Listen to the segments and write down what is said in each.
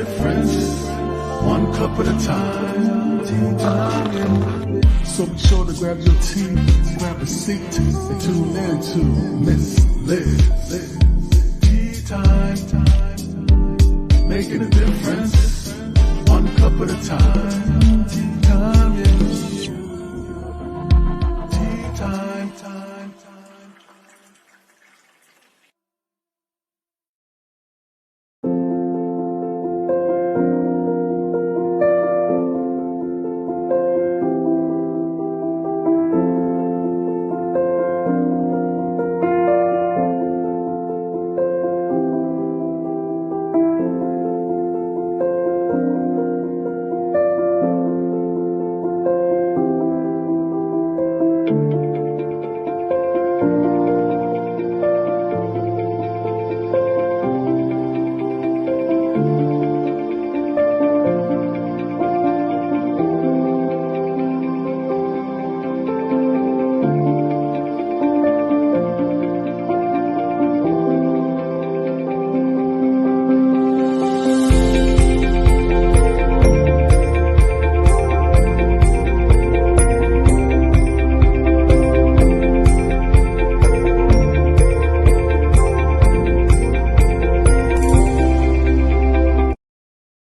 difference, one cup at a time. Tea time. So be sure to grab your tea, grab a seat, and tune in to Miss Liz. Tea time, making a difference, one cup at a time. Tea time, yeah. Tea time, time.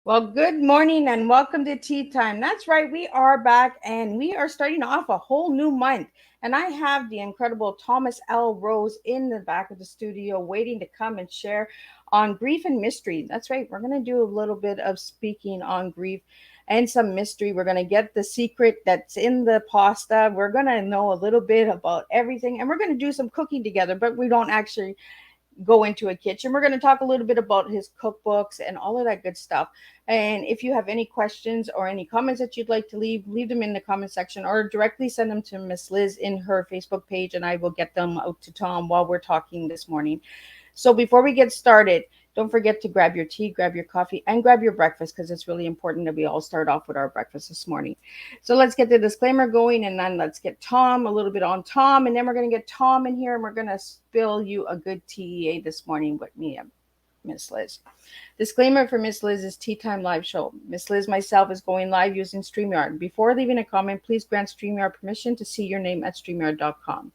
Well, good morning and welcome to Tea Time. That's right, we are back and we are starting off a whole new month. And I have the incredible Thomas L. Rose in the back of the studio waiting to come and share on grief and mystery. That's right, we're going to do a little bit of speaking on grief and some mystery. We're going to get the secret that's in the pasta. We're going to know a little bit about everything and we're going to do some cooking together, but we don't actually go into a kitchen. We're going to talk a little bit about his cookbooks and all of that good stuff. And if you have any questions or any comments that you'd like to leave them in the comment section or directly send them to Miss Liz in her Facebook page and I will get them out to Tom while we're talking this morning. So before we get started, don't forget to grab your tea, grab your coffee, and grab your breakfast because it's really important that we all start off with our breakfast this morning. So let's get the disclaimer going and then let's get Tom, a little bit on Tom, and then we're going to get Tom in here and we're going to spill you a good TEA this morning with me, Miss Liz. Disclaimer for Miss Liz's Tea Time live show. Miss Liz myself is going live using StreamYard. Before leaving a comment, please grant StreamYard permission to see your name at StreamYard.com.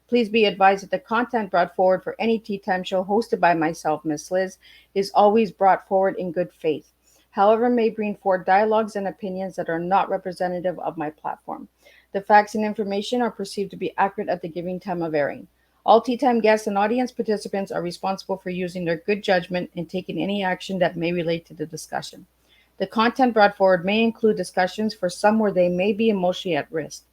Please be advised that the content brought forward for any Tea Time show hosted by myself, Miss Liz, is always brought forward in good faith. However, may bring forward dialogues and opinions that are not representative of my platform. The facts and information are perceived to be accurate at the given time of airing. All Tea Time guests and audience participants are responsible for using their good judgment and taking any action that may relate to the discussion. The content brought forward may include discussions for some where they may be emotionally at risk.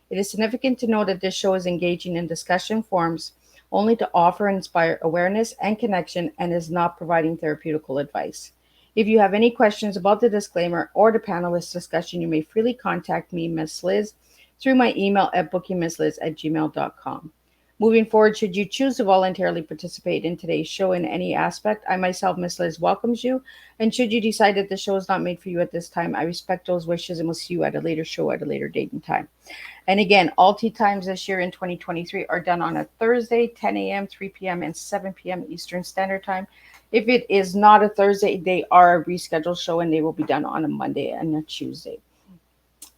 It is significant to know that this show is engaging in discussion forums only to offer and inspire awareness and connection and is not providing therapeutical advice. If you have any questions about the disclaimer or the panelist discussion, you may freely contact me, Miss Liz, through my email at bookingmissliz@gmail.com. Moving forward, should you choose to voluntarily participate in today's show in any aspect, I myself, Miss Liz, welcomes you. And should you decide that the show is not made for you at this time, I respect those wishes and will see you at a later show at a later date and time. And again, all Tea Times this year in 2023 are done on a Thursday, 10 a.m., 3 p.m., and 7 p.m. Eastern Standard Time. If it is not a Thursday, they are a rescheduled show and they will be done on a Monday and a Tuesday.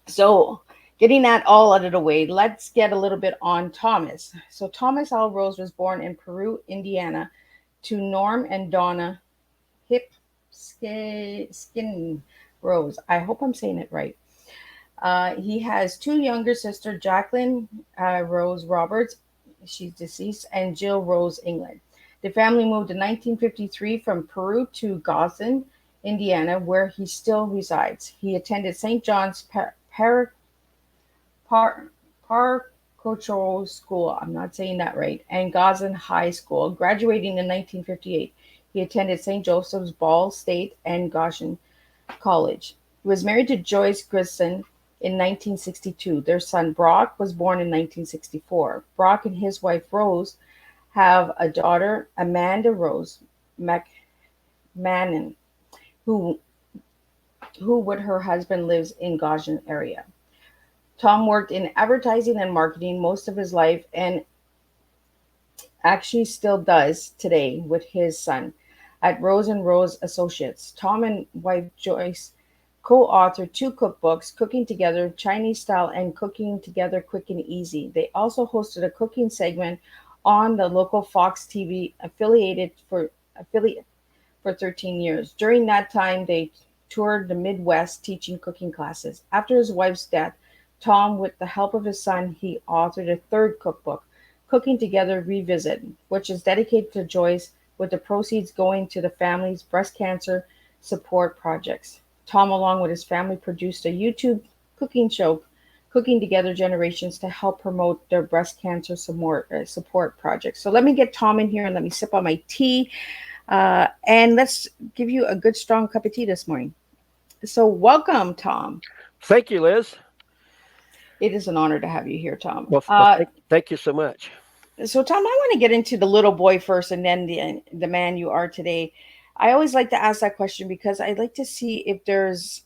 So, getting that all out of the way, let's get a little bit on Thomas. So Thomas L. Rose was born in Peru, Indiana, to Norm and Donna Skin Rose. I hope I'm saying it right. He has two younger sisters, Jacqueline Rose Roberts, she's deceased, and Jill Rose England. The family moved in 1953 from Peru to Goshen, Indiana, where he still resides. He attended St. John's Parcocho School, I'm not saying that right, and Goshen High School. Graduating in 1958, he attended St. Joseph's Ball State and Goshen College. He was married to Joyce Grisson in 1962. Their son Brock was born in 1964. Brock and his wife Rose have a daughter, Amanda Rose McMahon, who with her husband lives in Goshen area. Tom worked in advertising and marketing most of his life and actually still does today with his son. at Rose and Rose Associates. Tom and wife Joyce co-authored two cookbooks, Cooking Together Chinese Style and Cooking Together Quick and Easy. They also hosted a cooking segment on the local Fox TV affiliate for 13 years. During that time, they toured the Midwest teaching cooking classes. After his wife's death, Tom, with the help of his son, he authored a third cookbook, Cooking Together Revisit, which is dedicated to Joyce, with the proceeds going to the family's breast cancer support projects. Tom, along with his family, produced a YouTube cooking show, Cooking Together Generations, to help promote their breast cancer support projects. So let me get Tom in here and let me sip on my tea. And let's give you a good strong cup of tea this morning. So, welcome, Tom. Thank you, Liz. It is an honor to have you here, Tom. Well, thank you so much. So, Tom, I want to get into the little boy first, and then the man you are today. I always like to ask that question because I like to see if there's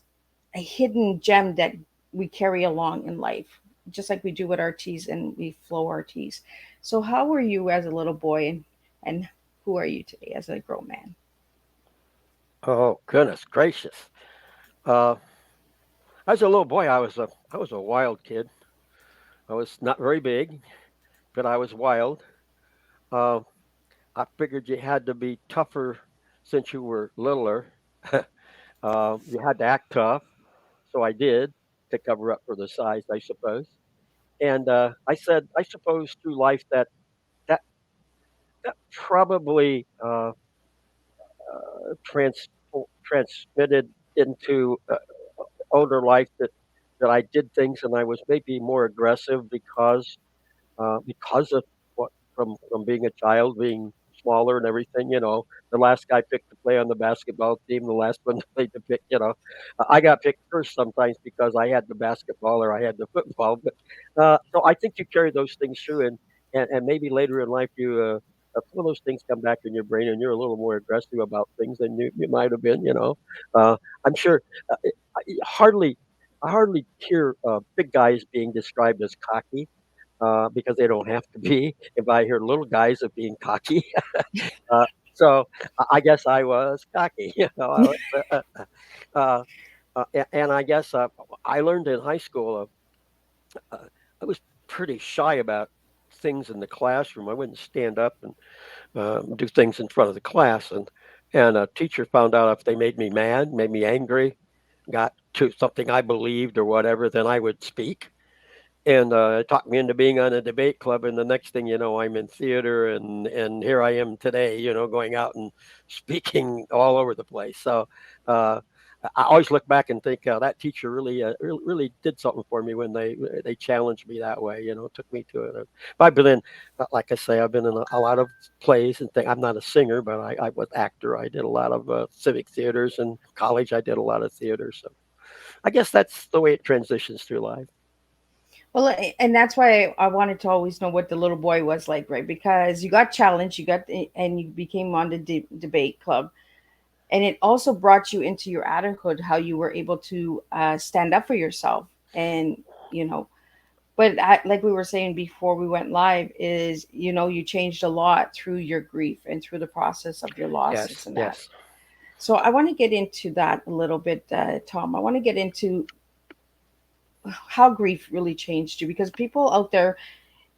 a hidden gem that we carry along in life, just like we do with our teas and we flow our teas. So, how were you as a little boy, and who are you today as a grown man? Oh goodness gracious! Uh, as a little boy, I was a wild kid. I was not very big, but I was wild. Uh, I figured you had to be tougher since you were littler. You had to act tough, so I did to cover up for the size, I suppose. And I said, I suppose through life that that probably trans transmitted into older life that I did things and I was maybe more aggressive because of what from being a child, being smaller and everything. The last guy picked to play on the basketball team, the last one to play to pick. I got picked first sometimes because I had the basketball or I had the football. But so I think you carry those things through, and maybe later in life some of those things come back in your brain, and you're a little more aggressive about things than you might have been. I'm sure hardly I hardly hear big guys being described as cocky because they don't have to be. If I hear little guys of being cocky, uh, so I guess I was cocky. I was, and I guess I learned in high school. I was pretty shy about things in the classroom. I wouldn't stand up and do things in front of the class, and a teacher found out if they made me mad, made me angry, got to something I believed or whatever, then I would speak and it talked me into being on a debate club. And the next thing you know, I'm in theater, and here I am today, going out and speaking all over the place. So uh, I always look back and think that teacher really did something for me when they challenged me that way. Took me to it. I've been in, like I say, I've been in a lot of plays and things. I'm not a singer, but I was actor. I did a lot of civic theaters, and college I did a lot of theater. So I guess that's the way it transitions through life. Well, and that's why I wanted to always know what the little boy was like, right? Because you got challenged, and you became on the debate club, and it also brought you into your adulthood, how you were able to stand up for yourself, and you know. But like we were saying before we went live, is you changed a lot through your grief and through the process of your losses Yes, and that. yes. So I want to get into that a little bit, Tom. I want to get into how grief really changed you because people out there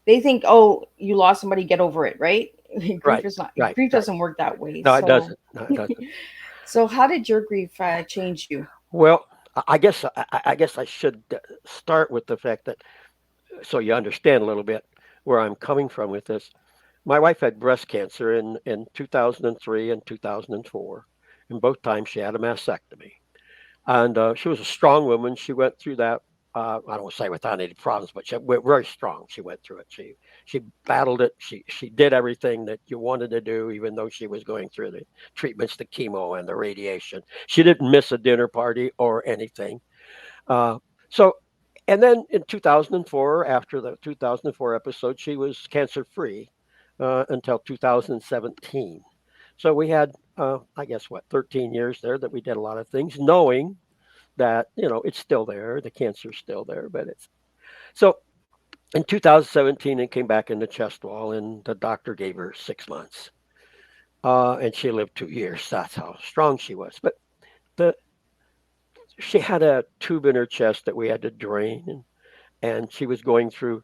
they think, oh, you lost somebody, get over it, right? grief Right, is not right, grief right. doesn't work that way. No, it So, doesn't. No, it doesn't. so how did your grief change you? Well, I guess I should start with the fact that so you understand a little bit where I'm coming from with this. My wife had breast cancer in 2003 and 2004, and both times she had a mastectomy. And she was a strong woman. She went through that. I don't want to say without any problems, but she went very strong. She went through it. She battled it. She did everything that you wanted to do, even though she was going through the treatments, the chemo, and the radiation. She didn't miss a dinner party or anything. Uh, so, and then in 2004, after the 2004 episode, she was cancer free until 2017. So we had, I guess, what, 13 years there that we did a lot of things, knowing that it's still there, the cancer's still there, but it's so. In 2017, it came back in the chest wall, and the doctor gave her 6 months. and she lived 2 years. That's how strong she was. But the she had a tube in her chest that we had to drain, and she was going through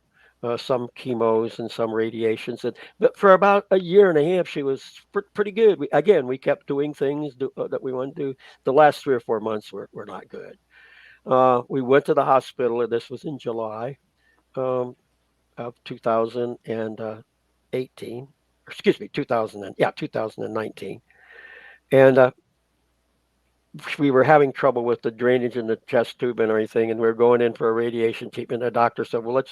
some chemos and some radiations. And but for about a year and a half, she was pretty good. We kept doing things that we wanted to do. The last 3 or 4 months were not good. We went to the hospital, and this was in July um, of 2018. Or excuse me, 2019. And we were having trouble with the drainage in the chest tube and everything, and we were going in for a radiation treatment. The doctor said, "Well,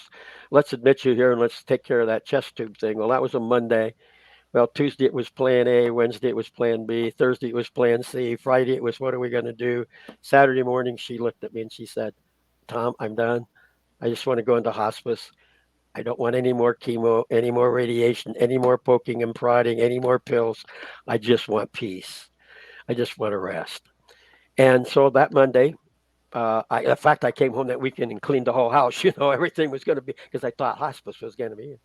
let's admit you here and let's take care of that chest tube thing." Well, that was a Monday. Well, Tuesday it was Plan A, Wednesday it was Plan B, Thursday it was Plan C, Friday it was what are we going to do? Saturday morning she looked at me and she said, "Tom, I'm done. I just want to go into hospice. I don't want any more chemo, any more radiation, any more poking and prodding, any more pills. I just want peace. I just want to rest." And so that Monday, in fact, I came home that weekend and cleaned the whole house. Everything was going to be because I thought hospice was going to be.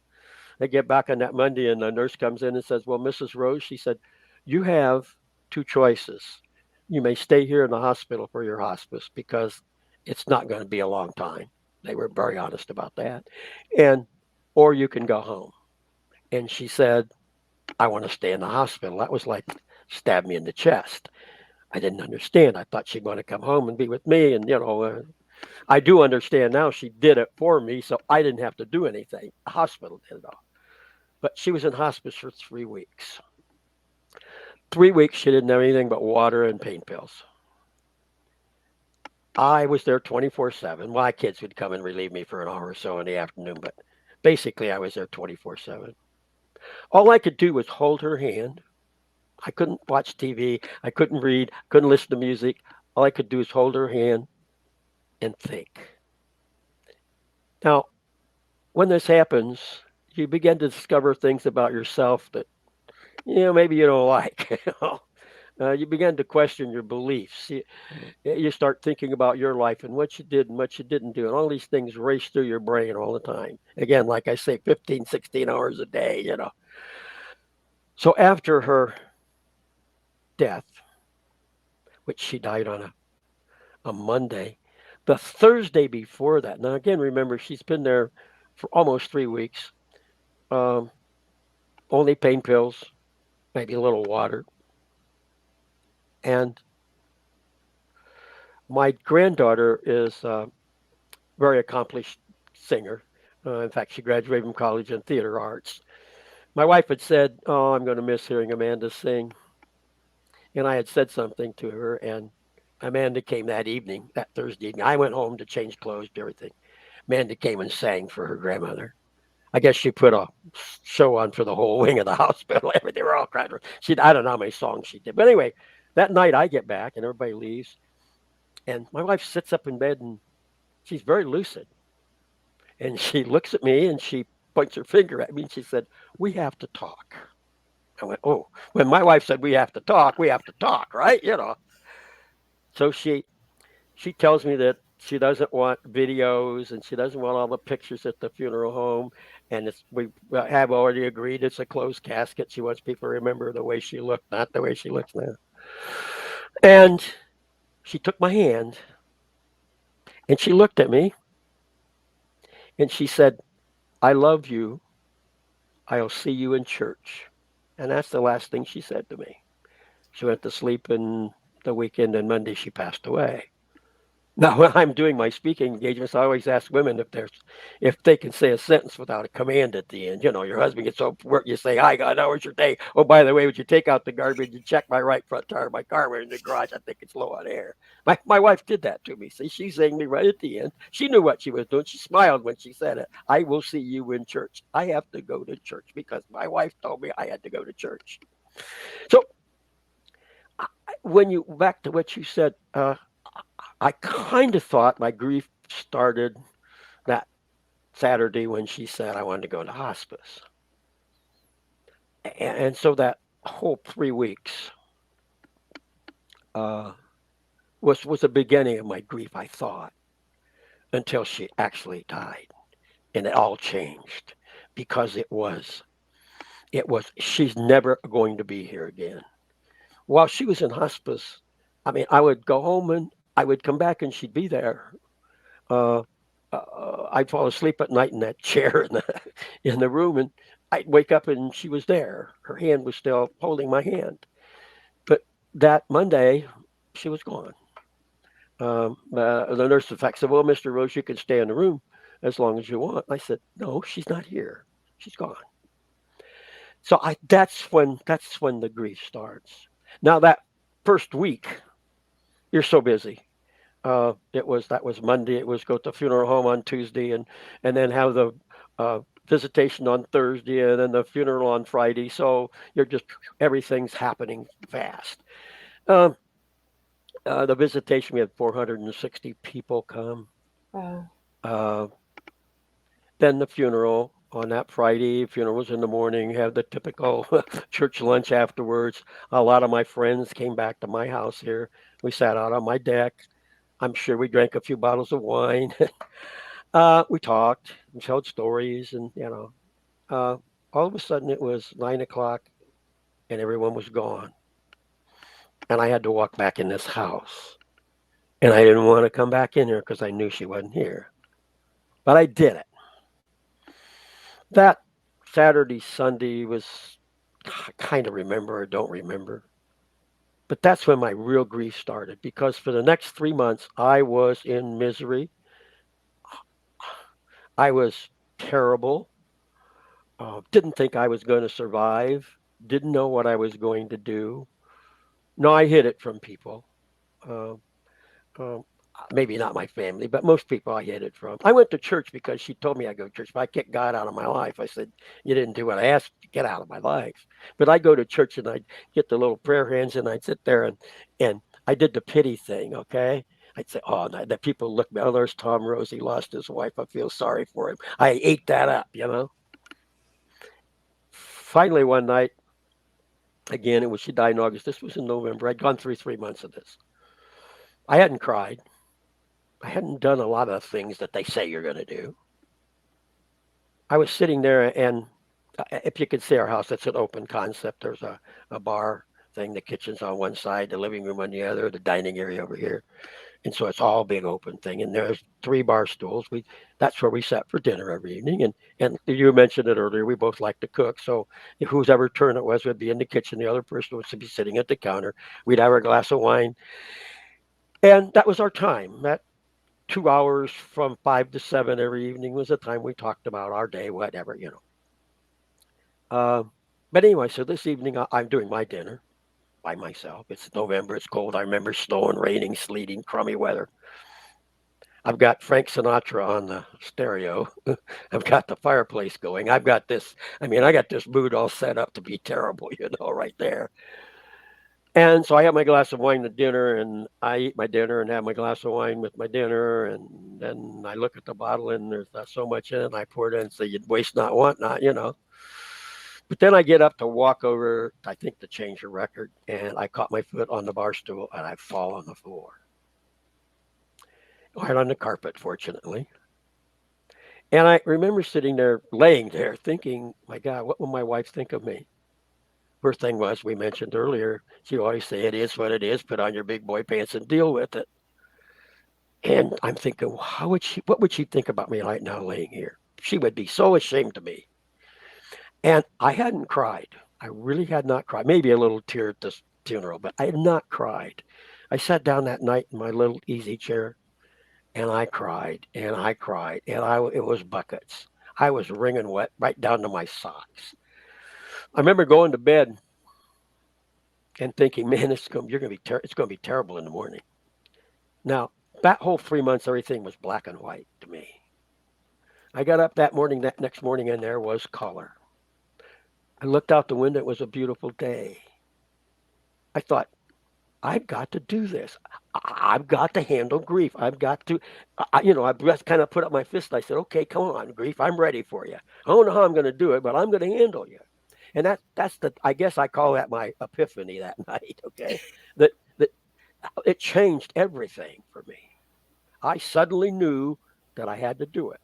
I get back on that Monday, and the nurse comes in and says, "Well, Mrs. Rose," she said, "you have two choices. You may stay here in the hospital for your hospice because it's not going to be a long time." They were very honest about that, and or you can go home. And she said, "I want to stay in the hospital." That was like stab me in the chest. I didn't understand. I thought she'd want to come home and be with me, and I do understand now she did it for me, so I didn't have to do anything. The hospital did it all. But she was in hospice for 3 weeks. 3 weeks she didn't have anything but water and pain pills. I was there 24/7. My kids would come and relieve me for an hour or so in the afternoon, but basically I was there 24/7. All I could do was hold her hand. I couldn't watch TV. I couldn't read. Couldn't listen to music. All I could do is hold her hand and think. Now, when this happens, you begin to discover things about yourself that maybe you don't like. You begin to question your beliefs. You start thinking about your life and what you did and what you didn't do, and all these things race through your brain all the time. Again, like I say, 15, 16 hours a day. So after her death, which she died on a Monday, the Thursday before that. Now, again, remember she's been there for almost 3 weeks. Um, Only pain pills, maybe a little water. And my granddaughter is a very accomplished singer. In fact, she graduated from college in theater arts. My wife had said, "Oh, I'm going to miss hearing Amanda sing." And I had said something to her, and Amanda came that evening, that Thursday evening. I went home to change clothes, do everything. Amanda came and sang for her grandmother. I guess she put a show on for the whole wing of the hospital. They were all crying. I don't know how many songs she did. But anyway, that night I get back and everybody leaves. And my wife sits up in bed and she's very lucid. And she looks at me and she points her finger at me and she said, "We have to talk." I went, "Oh, when my wife said we have to talk, right?" So she tells me that she doesn't want videos and she doesn't want all the pictures at the funeral home. And we have already agreed it's a closed casket. She wants people to remember the way she looked, not the way she looks now. And she took my hand and she looked at me and she said, "I love you. I'll see you in church." And that's the last thing she said to me. She went to sleep, and the weekend and Monday she passed away. Now, when I'm doing my speaking engagements, I always ask women if they can say a sentence without a command at the end. Your husband gets home from work, you say, "Hi, God, how was your day? Oh, by the way, would you take out the garbage and check my right front tire of my car? We're in the garage. I think it's low on air." My wife did that to me. See, she sang me right at the end. She knew what she was doing. She smiled when she said it. "I will see you in church." I have to go to church because my wife told me I had to go to church. So when you back to what you said, I kind of thought my grief started that Saturday when she said I wanted to go into hospice. And so that whole 3 weeks uh, was the beginning of my grief, I thought, until she actually died. And it all changed because it was It was, she's never going to be here again. While she was in hospice, I mean, I would go home and I would come back and she'd be there. Uh, I'd fall asleep at night in that chair in the room, and I'd wake up and she was there. Her hand was still holding my hand. But that Monday, she was gone. The nurse, in fact, said, "Well, Mr. Rose, you can stay in the room as long as you want." I said, "No, she's not here. She's gone." So that's when the grief starts. Now that first week, you're so busy. That was Monday. It was go to the funeral home on Tuesday, and then have the visitation on Thursday, and then the funeral on Friday. So you're just everything's happening fast. Um, the visitation, we had 460 people come. Wow. Uh, then the funeral on that Friday. Funeral was in the morning. Have the typical church lunch afterwards. A lot of my friends came back to my house here. We sat out on my deck. I'm sure we drank a few bottles of wine. We talked, we told stories, and all of a sudden it was 9 o'clock, and everyone was gone, and I had to walk back in this house, and I didn't want to come back in here because I knew she wasn't here, but I did it. That Saturday, Sunday was kind of remember or don't remember, but that's when my real grief started because for the next 3 months I was in misery. I was terrible. Didn't think I was going to survive. Didn't know what I was going to do. No, I hid it from people. Uh, um, Maybe not my family, but most people I hid it from. I went to church because she told me I go to church. If I kicked God out of my life, I said, "You didn't do what I asked you to get out of my life." But I go to church and I'd get the little prayer hands and I'd sit there and I did the pity thing, okay? I'd say, "Oh, no," the people look, "Oh, there's Tom Rose. He lost his wife. I feel sorry for him." I ate that up. Finally, one night, again, it was she died in August. This was in November. I'd gone through 3 months of this. I hadn't cried. I hadn't done a lot of things that they say you're going to do. I was sitting there, and if you could see our house, it's an open concept. There's a bar thing. The kitchen's on one side, the living room on the other, the dining area over here. And so it's all big open thing. And there's three bar stools. That's where we sat for dinner every evening. And you mentioned it earlier. We both like to cook. So if whose ever turn it was would be in the kitchen. The other person would be sitting at the counter. We'd have our glass of wine. And that was our time. That 2 hours from 5 to 7 every evening was the time we talked about our day, whatever. But anyway, so this evening I'm doing my dinner by myself. It's November. It's cold. I remember snowing, raining, sleeting, crummy weather. I've got Frank Sinatra on the stereo. I've got the fireplace going. I've got this. I mean, I got this mood all set up to be terrible, right there. And so I have my glass of wine at dinner, and I eat my dinner and have my glass of wine with my dinner, and then I look at the bottle, and there's not so much in it. And I pour it in and say, "You'd waste not, want not." But then I get up to walk over, I think to change the record, and I caught my foot on the bar stool, and I fall on the floor, right on the carpet, fortunately. And I remember sitting there, laying there, thinking, "My God, what will my wife think of me?" First thing was, we mentioned earlier, she always say, "It is what it is. Put on your big boy pants and deal with it." And I'm thinking, well, what would she think about me right now laying here? She would be so ashamed of me. And I hadn't cried. I really had not cried. Maybe a little tear at this funeral, but I had not cried. I sat down that night in my little easy chair and I cried and I cried and it was buckets. I was wringing wet right down to my socks. I remember going to bed and thinking, "Man, it's going to be terrible in the morning." Now, that whole 3 months, everything was black and white to me. I got up that next morning, and there was color. I looked out the window. It was a beautiful day. I thought, I've got to do this. I've got to handle grief. I've got to, I just kind of put up my fist. I said, "Okay, come on, grief. I'm ready for you. I don't know how I'm going to do it, but I'm going to handle you." And I guess I call that my epiphany that night. Okay. That it changed everything for me. I suddenly knew that I had to do it.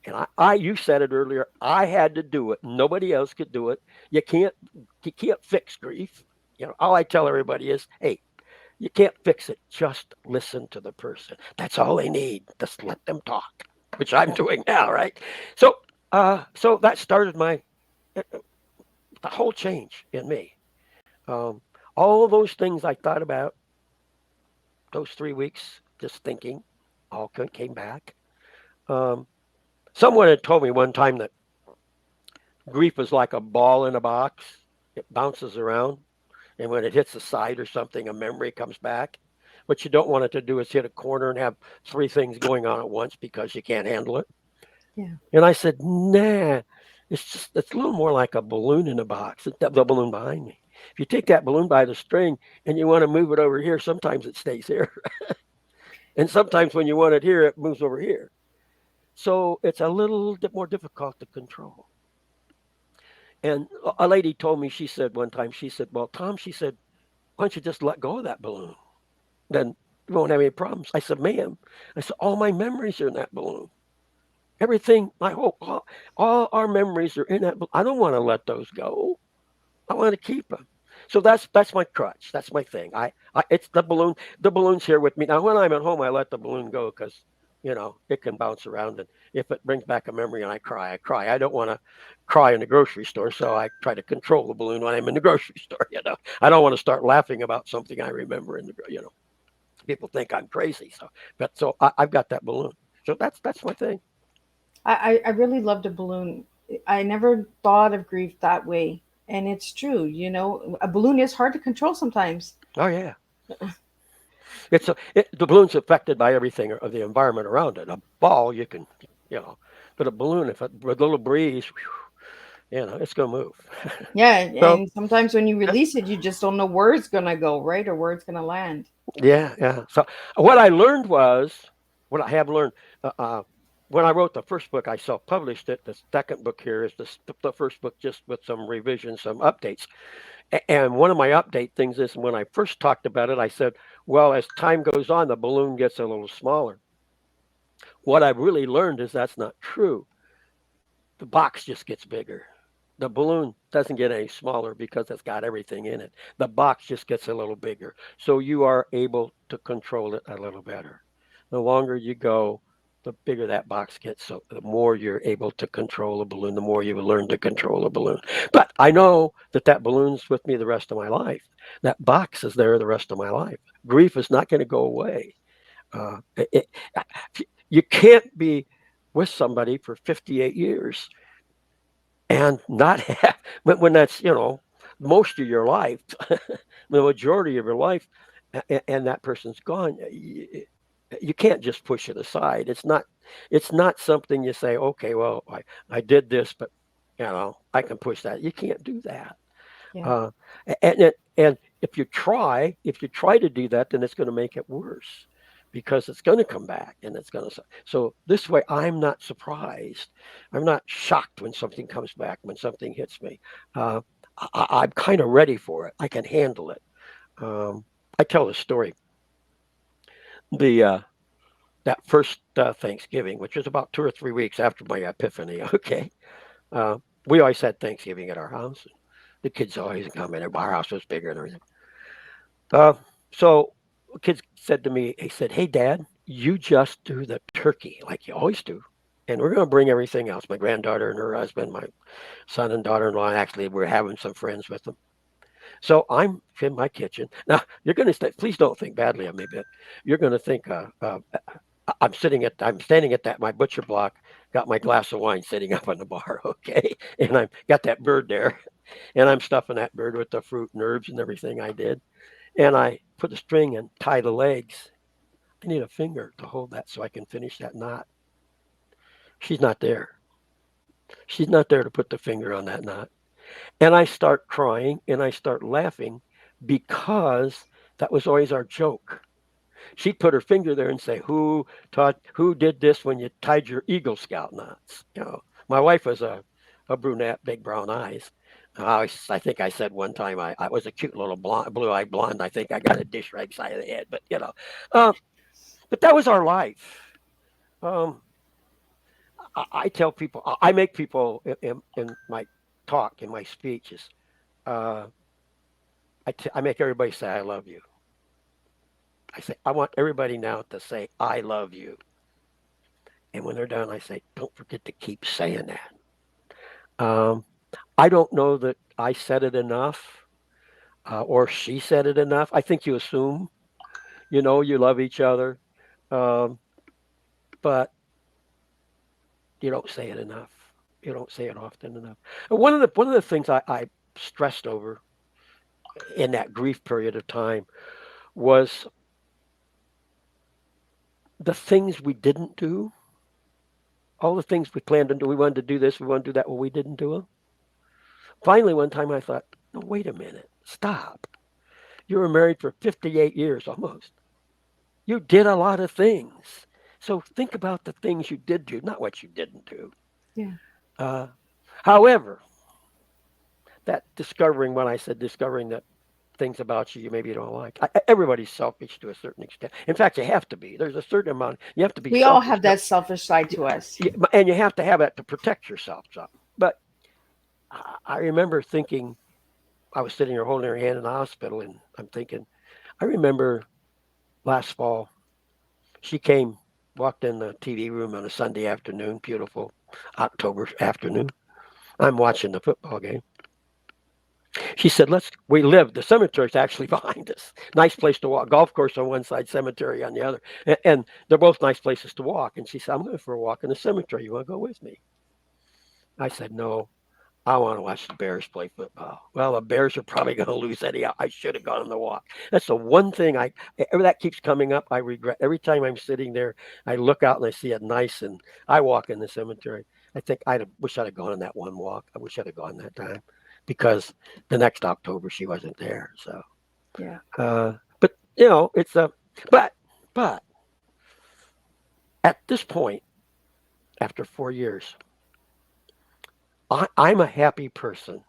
And you said it earlier. I had to do it. Nobody else could do it. You can't, you can't fix grief. All I tell everybody is, hey, you can't fix it. Just listen to the person. That's all they need. Just let them talk, which I'm doing now, right? So, so that started uh, the whole change in me. Um, all of those things I thought about those 3 weeks, just thinking, all came back. Um, someone had told me one time that grief is like a ball in a box. It bounces around, and when it hits the side or something, a memory comes back. What you don't want it to do is hit a corner and have three things going on at once because you can't handle it. Yeah. And I said, nah, it's a little more like a balloon in a box. The balloon behind me. If you take that balloon by the string and you want to move it over here, sometimes it stays here. And sometimes when you want it here, it moves over here. So it's a little bit more difficult to control. And a lady told me, she said one time, she said, well, Tom, she said, why don't you just let go of that balloon? Then you won't have any problems. I said, ma'am, I said, all my memories are in that balloon. Everything, my whole, all our memories are in that. I don't want to let those go. I want to keep them. So that's my crutch. That's my thing. It's the balloon. The balloon's here with me now. When I'm at home, I let the balloon go because it can bounce around, and if it brings back a memory and I cry, I cry. I don't want to cry in the grocery store, so I try to control the balloon when I'm in the grocery store. I don't want to start laughing about something I remember in the. People think I'm crazy. I've got that balloon. So that's my thing. I really loved a balloon. I never thought of grief that way. And it's true, a balloon is hard to control sometimes. Oh yeah. The balloon's affected by everything of the environment around it. A ball, you can, you know, but a balloon, if it, with a little breeze, it's gonna move. Yeah, So and sometimes when you yeah, release it, you just don't know where it's gonna go, right? Or where it's gonna land. yeah, yeah. So what I learned was what I have learned. Uh, uh, when I wrote the first book, I self-published it. The second book here is the first book, just with some revisions, some updates. And one of my update things is when I first talked about it, I said, well, as time goes on, the balloon gets a little smaller. What I've really learned is that's not true. The box just gets bigger. The balloon doesn't get any smaller because it's got everything in it. The box just gets a little bigger. So you are able to control it a little better. The longer you go, the bigger that box gets. So the more you're able to control a balloon, the more you learn to control a balloon. But I know that balloon's with me the rest of my life. That box is there the rest of my life. Grief is not going to go away. Uh, it, it, you can't be with somebody for 58 years and not have when that's most of your life, the majority of your life, and that person's gone. You can't just push it aside. It's not something you say, okay, well, I did this, but I can push that. You can't do that. Yeah. uh, and if you try to do that, then it's going to make it worse because it's going to come back and it's going to. So this way, I'm not surprised. I'm not shocked when something comes back, when something hits me. Uh, I'm kind of ready for it. I can handle it. Um, I tell the story. The That first Thanksgiving, which was about 2 or 3 weeks after my epiphany. Okay, uh, we always had Thanksgiving at our house. The kids always come in. Our house was bigger and everything. Uh, so kids said to me, he said, "Hey, Dad, you just do the turkey like you always do, and we're going to bring everything else. My granddaughter and her husband, my son and daughter-in-law. Actually, we're having some friends with them. So I'm in my kitchen. Now you're going to say, please don't think badly of me, but you're going to think I'm standing at that my butcher block, got my glass of wine sitting up on the bar, okay, and I've got that bird there, and I'm stuffing that bird with the fruit and herbs and everything I did." And I put the string and tie the legs. I need a finger to hold that so I can finish that knot. She's not there. She's not there to put the finger on that knot. And I start crying and I start laughing because that was always our joke. She'd put her finger there and say, who did this when you tied your Eagle Scout knots? My wife was a brunette, big brown eyes. I think I said one time I was a cute little blonde, blue-eyed blonde. I think I got a dish right side of the head, uh, but that was our life. Um, I tell people, I make people in my talk, in my speeches, uh, I make everybody say, I love you. I say, I want everybody now to say, I love you. And when they're done, I say, don't forget to keep saying that. Um, I don't know that I said it enough or she said it enough. I think you assume, you love each other, um, but you don't say it enough. You don't say it often enough. And one of the things I stressed over in that grief period of time was the things we didn't do, all the things we planned to do. We wanted to do this, we wanted to do that, well, we didn't do them. Finally, one time I thought, no, wait a minute, stop. You were married for 58 years almost. You did a lot of things. So think about the things you did do, not what you didn't do. Yeah. Uh, However, that discovering, when I said discovering that things about you maybe you don't like, everybody's selfish to a certain extent. In fact, you have to be. There's a certain amount. You have to be We all selfish. have that selfish side to us. And you have to have that to protect yourself. So. But I remember thinking, I was sitting there holding her hand in the hospital, and I'm thinking, I remember last fall, she came, walked in the TV room on a Sunday afternoon, beautiful October afternoon. I'm watching the football game. She said, we live, the cemetery's actually behind us. Nice place to walk. Golf course on one side, cemetery on the other. And they're both nice places to walk. And she said, I'm going for a walk in the cemetery. You want to go with me? I said, no, I want to watch the Bears play football. Well, the Bears are probably going to lose anyhow. I should have gone on the walk. That's the one thing that keeps coming up. I regret every time I'm sitting there. I look out and I see it nice, and I walk in the cemetery. I think wish I'd have gone on that one walk. I wish I'd have gone that time, because the next October she wasn't there. So, Yeah. but it's but but at this point, after 4 years, I'm a happy person.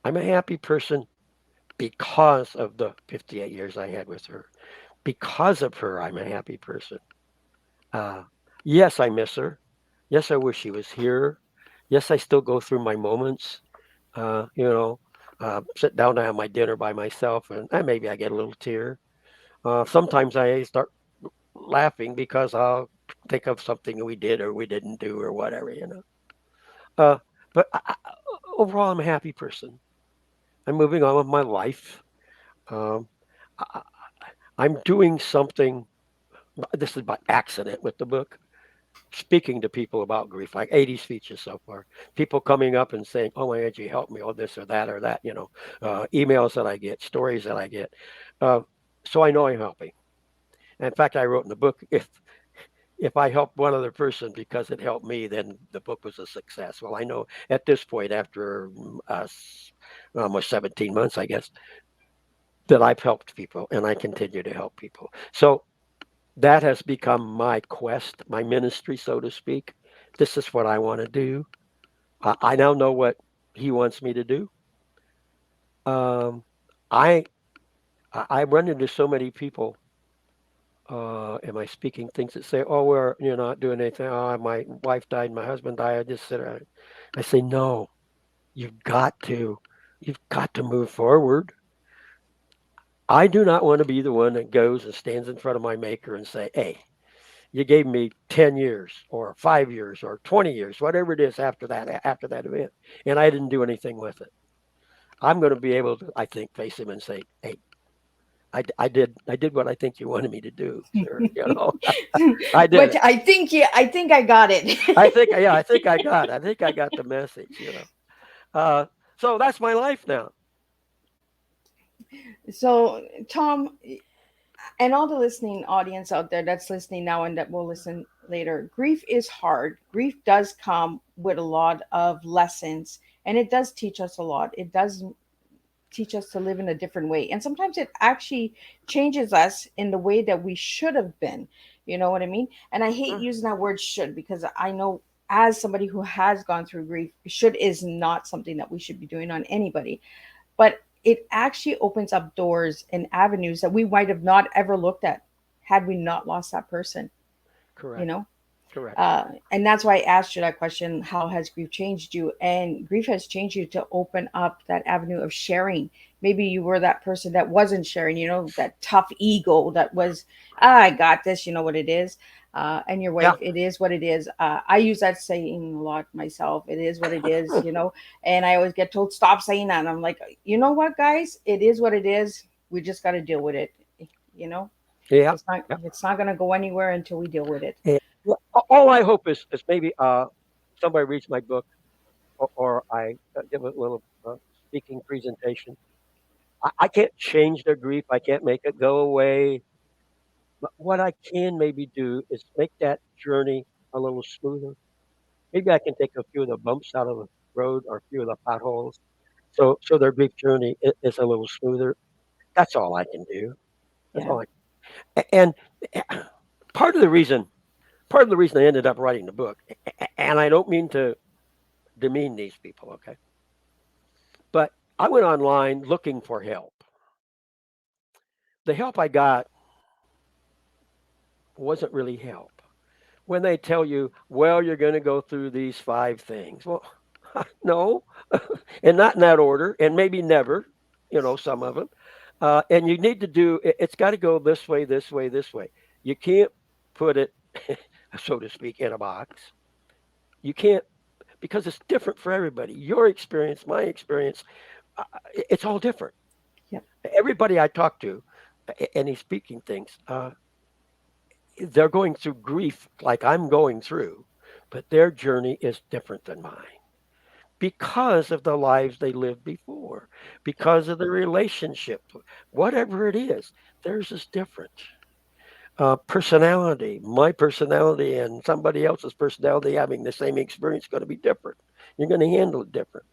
I'm a happy person because of the 58 years I had with her. Because of her, I'm a happy person. Uh, yes, I miss her. Yes, I wish she was here. Yes, I still go through my moments. Uh, you know, sit down to have my dinner by myself, and maybe I get a little tear. Sometimes I start laughing because I'll think of something we did or we didn't do or whatever. Uh, but overall, I'm a happy person. I'm moving on with my life. Um, I, I'm doing something. This is by accident with the book. Speaking to people about grief, like 80 speeches so far. People coming up and saying, "Oh my God, you help me," or this or that or that. Emails that I get, stories that I get. Uh, so I know I'm helping. In fact, I wrote in the book, if I helped one other person because it helped me, then the book was a success. Well, I know at this point, after almost 17 months, I guess, that I've helped people and I continue to help people. So that has become my quest, my ministry, so to speak. This is what I want to do. I now know what he wants me to do. Um, I I run into so many people. Am I speaking things that say, "Oh, you're not doing anything"? Oh, my wife died, my husband died. I just sit there. I say, no. You've got to, you've got to move forward. I do not want to be the one that goes and stands in front of my maker and say, "Hey, you gave me 10 years or 5 years or 20 years, whatever it is after that event, and I didn't do anything with it." I'm going to be able to, I think, face him and say, "Hey, I did what I think you wanted me to do, sir. I did But it. I think I got it. Yeah, I think I got the message. Uh, so that's my life now. So, Tom, and all the listening audience out there that's listening now and that will listen later, grief is hard. Grief does come with a lot of lessons, and it does teach us a lot. It does teach us to live in a different way. And sometimes it actually changes us in the way that we should have been. You know what I mean? And I hate Mm, using that word should, because I know, as somebody who has gone through grief, should is not something that we should be doing on anybody. But it actually opens up doors and avenues that we might have not ever looked at had we not lost that person, you correct. know? Correct. And that's why I asked you that question: how has grief changed you? And grief has changed you to open up that avenue of sharing. Maybe you were that person that wasn't sharing, that tough ego that was, I got this, you know what it is. And your wife, Yeah. it is what it is. I use that saying a lot myself. It is what it is. And I always get told, stop saying that. And I'm like, you know what, guys? It is what it is. We just got to deal with it. You know, Yeah. it's not Yeah. it's not going to go anywhere until we deal with it. And well, all I hope is maybe somebody reads my book, or I give a little speaking presentation. I can't change their grief. I can't make it go away. But what I can maybe do is make that journey a little smoother. Maybe I can take a few of the bumps out of the road or a few of the potholes, so their grief journey is a little smoother. That's all I can do. That's Yeah. all and part of the reason part of the reason I ended up writing the book, and I don't mean to demean these people, okay, but I went online looking for help. The help I got wasn't really help. When they tell you, well, you're going to go through these five things, well, no, and not in that order, and maybe never, some of them. And you need to it's got to go this way, this way, this way. You can't put it, so to speak, in a box. You can't, because it's different for everybody. Your experience, my experience, it's all different. Yep. Everybody I talk to, and he's speaking things, they're going through grief like I'm going through, but their journey is different than mine because of the lives they lived before, because of the relationship, whatever it is. Theirs is different. Personality, my personality and somebody else's personality having the same experience is going to be different. You're going to handle it different.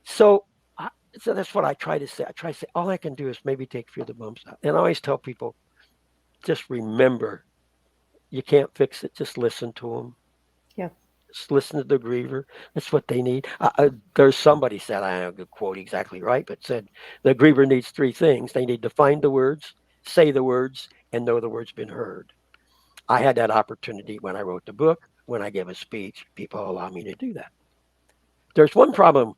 So, I, so that's what I try to say. I try to say all I can do is maybe take a few of the bumps out. And I always tell people, just remember, you can't fix it. Just listen to them. Yeah. Just listen to the griever. That's what they need. There's somebody said, I don't quote exactly right, but said the griever needs three things. They need to find the words, say the words, and know the words been heard. I had that opportunity when I wrote the book. When I give a speech, people allow me to do that. There's one problem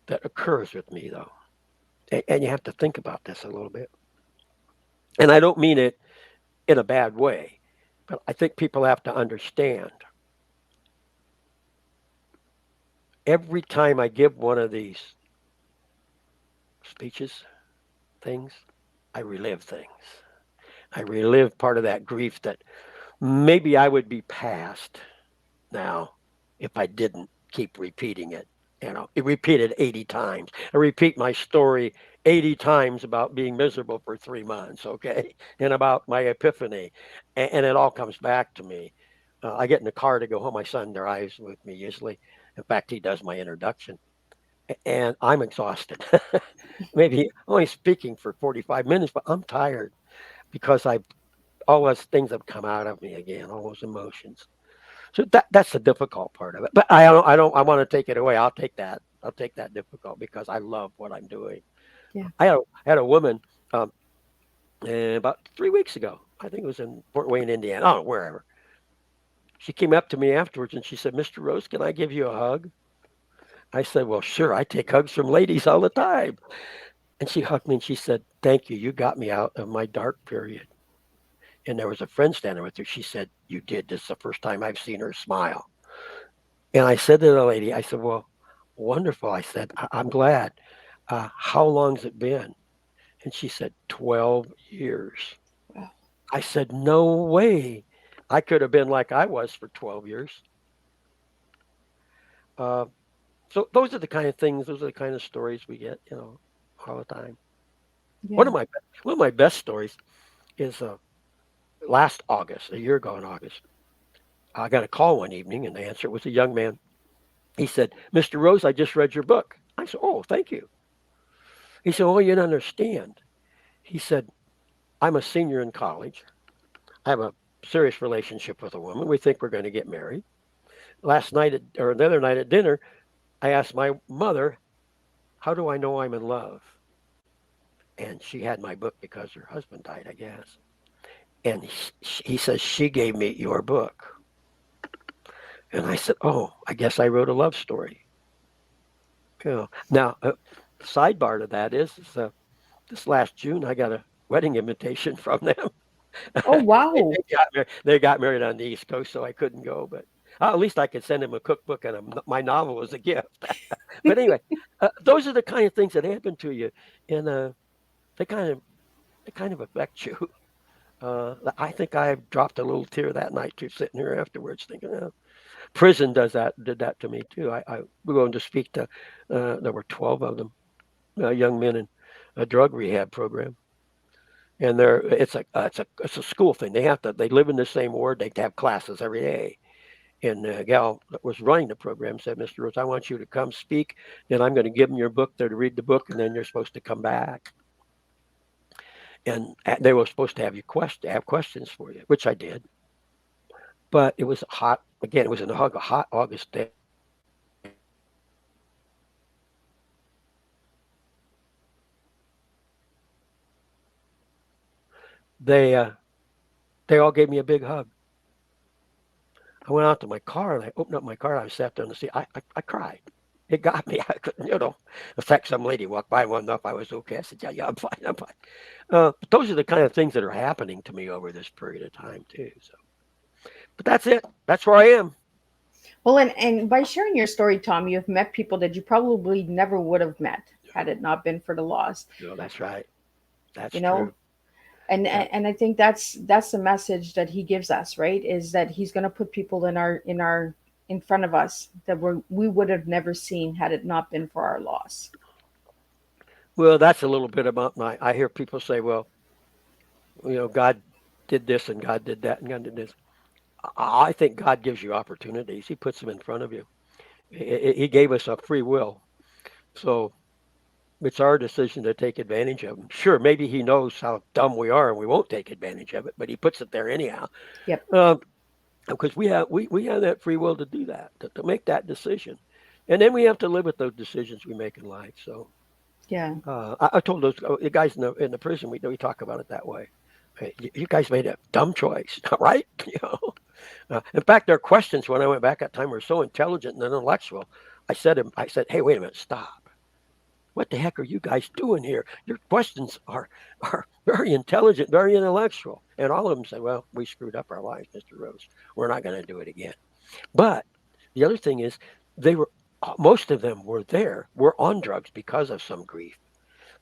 that occurs with me, though, and you have to think about this a little bit. And I don't mean it in a bad way, but I think people have to understand every time I give one of these speeches, things, I relive things. I relive part of that grief that maybe I would be past now if I didn't keep repeating it. It repeated 80 times. I repeat my story 80 times about being miserable for 3 months, okay? And about my epiphany. And it all comes back to me. I get in the car to go home. My son drives with me usually. In fact, he does my introduction. And I'm exhausted. Maybe only speaking for 45 minutes, but I'm tired because all those things have come out of me again, all those emotions. So that's the difficult part of it. But I want to take it away. I'll take that. I'll take that difficult because I love what I'm doing. Yeah. I had a woman um, about 3 weeks ago. I think it was in Fort Wayne, Indiana. Oh, wherever. She came up to me afterwards and she said, "Mr. Rose, can I give you a hug?" I said, "Well, sure. I take hugs from ladies all the time." And she hugged me and she said, "Thank you. You got me out of my dark period." And there was a friend standing with her. She said, "You did. This is the first time I've seen her smile." And I said to the lady, I said, "Well, wonderful." I said, I'm glad. How long's it been?" And she said, 12 years. Wow. I said, "No way. I could have been like I was for 12 years." Uh, so those are the kind of stories we get, all the time. One Yeah. of my, one of my best stories is last August, a year ago in August. I got a call one evening and the answer was a young man. He said, "Mr. Rose, I just read your book." I said, "Oh, thank you." He said, "Oh, you don't understand." He said, "I'm a senior in college. I have a serious relationship with a woman. We think we're going to get married. Last night, or the other night at dinner, I asked my mother, 'How do I know I'm in love?' And she had my book because her husband died, I guess. And he says, 'She gave me your book.' And I said, "Oh, I guess I wrote a love story." Now, sidebar to that is this last June I got a wedding invitation from them. Oh, they, wow. they got married on the East Coast, so I couldn't go. But at least I could send them a cookbook and my novel was a gift. But anyway, those are the kind of things that happen to you, and they kind of they kind of affect you. I think I dropped a little tear that night too, sitting here afterwards, thinking, prison did that to me too. I we're going to speak to there were 12 of them, young men in a drug rehab program, and it's a school thing. They live in the same ward. They have classes every day. And the gal that was running the program said, "Mr. Rose, I want you to come speak. Then I'm going to give them your book. They're to read the book, and then you're supposed to come back." And they were supposed to have questions for you, which I did. But it was hot. Again, it was in a hot August day. They uh, they all gave me a big hug. I went out to my car and I opened up my car. And I sat there in the seat. I cried. It got me. I couldn't, In fact, some lady walked by and wanted to know if I was okay. I said, "Yeah, yeah, I'm fine. I'm fine." But those are the kind of things that are happening to me over this period of time too. So, but that's it. That's where I am. Well, and by sharing your story, Tom, you've met people that you probably never would have met had it not been for the loss. No, that's right. That's You know, true. and Yeah. and I think that's the message that he gives us, right? Is that he's going to put people in front of us that we would have never seen had it not been for our loss. Well, that's a little bit about my. I hear people say, "Well, God did this and God did that and God did this." I think God gives you opportunities. He puts them in front of you. He gave us a free will, so it's our decision to take advantage of them. Sure, maybe He knows how dumb we are and we won't take advantage of it, but He puts it there anyhow. Yep. Um, because we have that free will to do that, to make that decision, and then we have to live with those decisions we make in life. So Yeah. I told those the guys in the prison we talk about it that way. Hey, you guys made a dumb choice, right? In fact, their questions when I went back that time were so intelligent and intellectual. I said, "Hey, wait a minute, stop. What the heck are you guys doing here? Your questions are very intelligent, very intellectual." And all of them said, "Well, we screwed up our lives, Mr. Rose. We're not going to do it again." But the other thing is, they were most of them were on drugs because of some grief.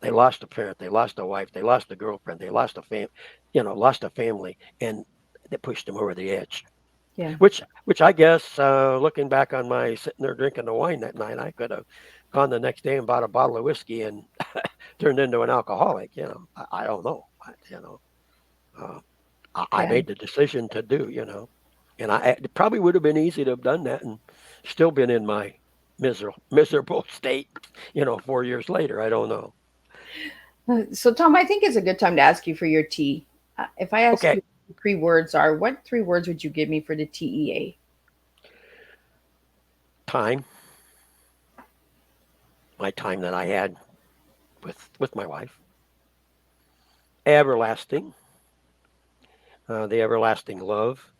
They lost a parent, they lost a wife, they lost a girlfriend, they lost a family, and that pushed them over the edge. Yeah. Which I guess, looking back on my sitting there drinking the wine that night, I could have gone the next day and bought a bottle of whiskey and turned into an alcoholic. I don't know. Uh, I Yeah. made the decision to do. And it probably would have been easy to have done that and still been in my miserable state. 4 years later. I don't know. So, Tom, I think it's a good time to ask you for your T. If I ask Okay, you what 3 words are, what 3 words would you give me for the TEA? time, my time that I had with my wife, everlasting, the everlasting love,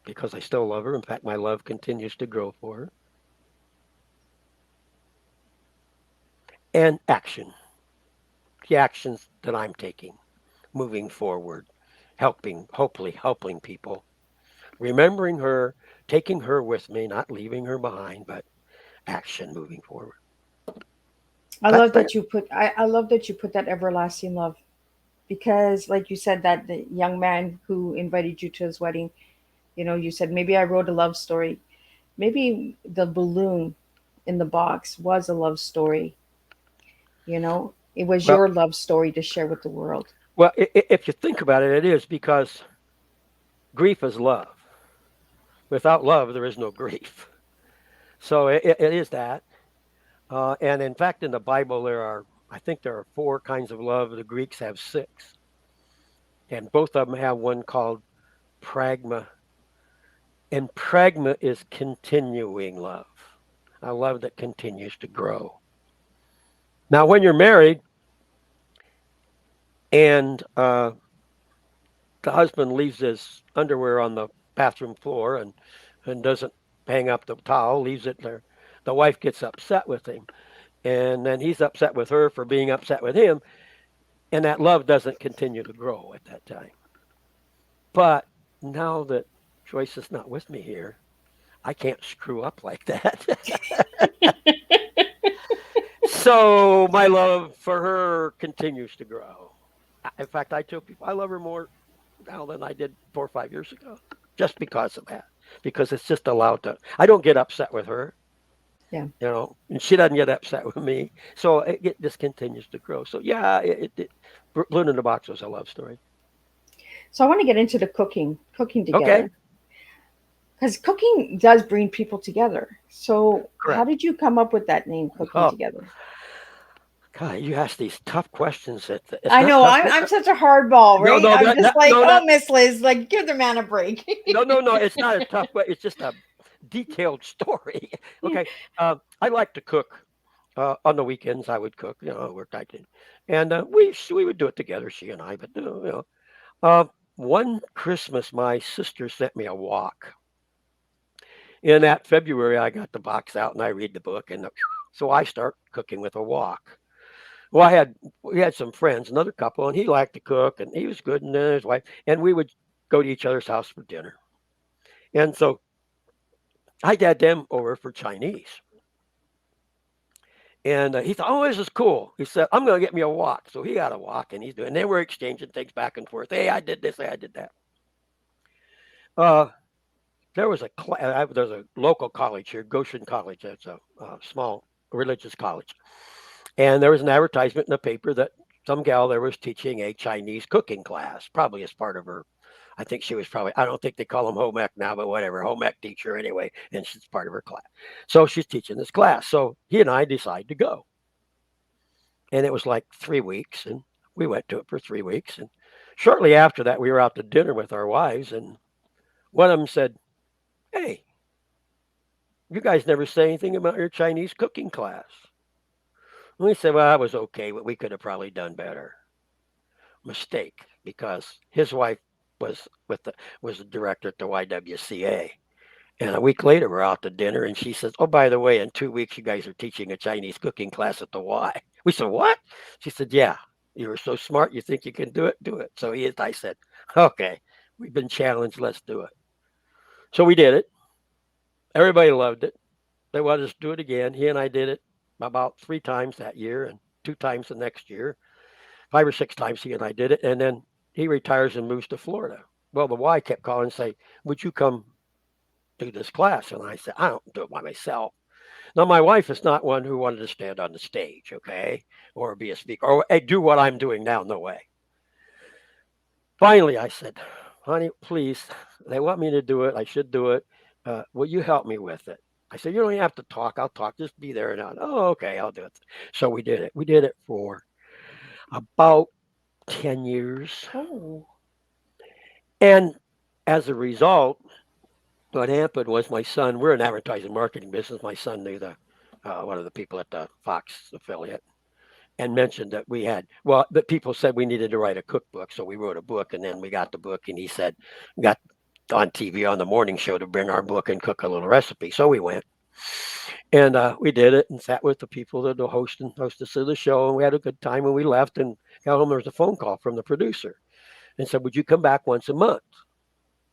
because I still love her. In fact, my love continues to grow for her. And action, the actions that I'm taking, moving forward, hopefully helping people, remembering her, taking her with me, not leaving her behind, but action moving forward. That's that. I love that you put that everlasting love because, like you said, that the young man who invited you to his wedding, you said maybe I wrote a love story. Maybe the balloon in the box was a love story. It was Well, your love story to share with the world. well, if you think about it, it is because grief is love. Without love, there is no grief. So it is that. And in fact, in the Bible, I think there are four kinds of love. The Greeks have six, and both of them have one called pragma. And pragma is continuing love, a love that continues to grow. Now, when you're married and the husband leaves his underwear on the bathroom floor and doesn't hang up the towel, leaves it there. The wife gets upset with him, and then he's upset with her for being upset with him, and that love doesn't continue to grow at that time. But now that Joyce is not with me here, I can't screw up like that. So my love for her continues to grow. In fact, I tell people I love her more now than I did 4 or 5 years ago, just because of that. Because it's just allowed to. I don't get upset with her, Yeah. and she doesn't get upset with me. So it just continues to grow. So yeah, Balloon in the Box was a love story. So I want to get into the cooking Okay, together, because cooking does bring people together. So how correct. did you come up with that name, Cooking Oh Together? God, you ask these tough questions. It's I not know tough. I'm such a hardball, No, right? no, I'm just like, no, oh, that Miss Liz, like give the man a break. no. It's not a tough way. It's just a detailed story. Okay, I like to cook. On the weekends, I would cook. Work I did, and we would do it together, she and I. But uh, one Christmas, my sister sent me a walk. In that February, I got the box out and I read the book, and so I start cooking with a walk. Well, we had some friends, another couple, and he liked to cook, and he was good, and then his wife, and we would go to each other's house for dinner. And so I had them over for Chinese. And he thought, oh, this is cool. He said, I'm going to get me a wok. So he got a wok and he's doing, and then we're exchanging things back and forth. Hey, I did this. Hey, I did that. Uh, there's a local college here, Goshen College. It's a small religious college. And there was an advertisement in the paper that some gal there was teaching a Chinese cooking class, probably as part of her. I think she was probably, I don't think they call them home ec now, but whatever, home ec teacher anyway. And she's part of her class. So she's teaching this class. So he and I decide to go. And it was like 3 weeks, and we went to it for 3 weeks. And shortly after that, we were out to dinner with our wives, and one of them said, "Hey, you guys never say anything about your Chinese cooking class." And we said, "Well, that was okay, but we could have probably done better." Mistake, because his wife was the director at the YWCA. And a week later, we're out to dinner, and she says, "Oh, by the way, in 2 weeks, you guys are teaching a Chinese cooking class at the Y." We said, "What?" She said, "Yeah, you were so smart. You think you can do it? Do it." So I said, "Okay, we've been challenged. Let's do it." So we did it. Everybody loved it. They wanted us to do it again. He and I did it about 3 times that year and 2 times the next year. 5 or 6 times he and I did it. And then he retires and moves to Florida. Well, the Y kept calling and say, "Would you come do this class?" And I said, "I don't do it by myself." Now, my wife is not one who wanted to stand on the stage, okay, or be a speaker or do what I'm doing now. No way. Finally, I said, "Honey, please, they want me to do it. I should do it. Will you help me with it?" I said, "You don't even have to talk. I'll talk. Just be there and on." "Oh, okay, I'll do it." So we did it. We did it for about 10 years. Oh, And as a result, what happened was my son, we're an advertising marketing business. My son knew one of the people at the Fox affiliate and mentioned that that people said we needed to write a cookbook. So we wrote a book, and then we got the book, and he said, got on TV on the morning show to bring our book and cook a little recipe. So we went, and we did it and sat with the people that were hostess of the show, and we had a good time. When we left and got home, there was a phone call from the producer and said, "Would you come back once a month?"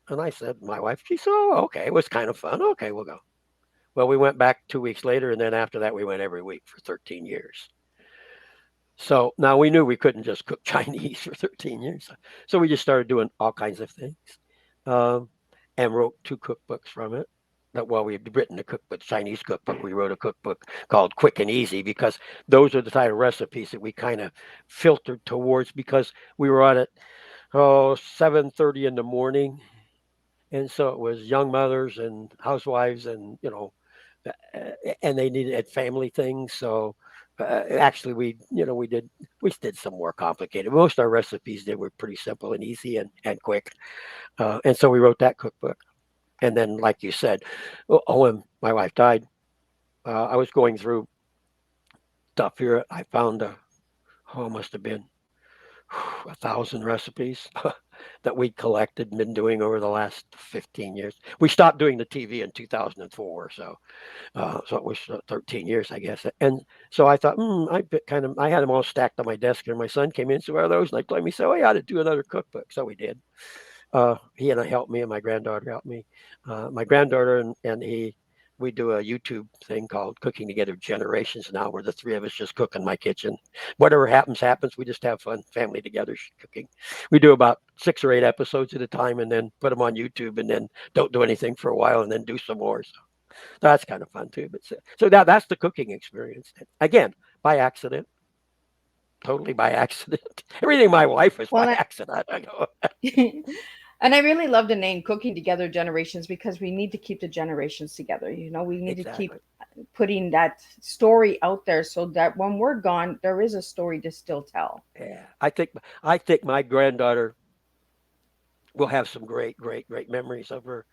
And I said, my wife, she said, "Oh, okay. It was kind of fun. Okay, we'll go." Well, we went back 2 weeks later, and then after that, we went every week for 13 years. So now we knew we couldn't just cook Chinese for 13 years. So we just started doing all kinds of things, um, and wrote 2 cookbooks from it. Well, we had written a cookbook, Chinese cookbook. We wrote a cookbook called Quick and Easy because those are the type of recipes that we kind of filtered towards because we were on at 7:30 in the morning, and so it was young mothers and housewives, and and they needed family things. So actually, we did some more complicated. Most of our recipes were pretty simple and easy and quick. And so we wrote that cookbook. And then, like you said, when my wife died, I was going through stuff here. I found it must have been 1,000 recipes. that we collected and been doing over the last 15 years. We stopped doing the TV in 2004, so it was 13 years, I guess. And so I thought, I had them all stacked on my desk, and my son came in, so what are those? And I told him, he said, oh, yeah, I ought to do another cookbook. So we did. He and I helped me, and my granddaughter helped me. My granddaughter and he, we do a YouTube thing called Cooking Together Generations now, where the three of us just cook in my kitchen. Whatever happens, happens. We just have fun, family together cooking. We do about 6 or 8 episodes at a time, and then put them on YouTube, and then don't do anything for a while, and then do some more. So that's kind of fun too. But so that's the cooking experience. Again, by accident, totally by accident. Everything my wife is Well, by accident. I go, and I really love the name Cooking Together Generations because we need to keep the generations together. We need to keep exactly. putting that story out there so that when we're gone, there is a story to still tell. Yeah, I think my granddaughter will have some great, great, great memories of her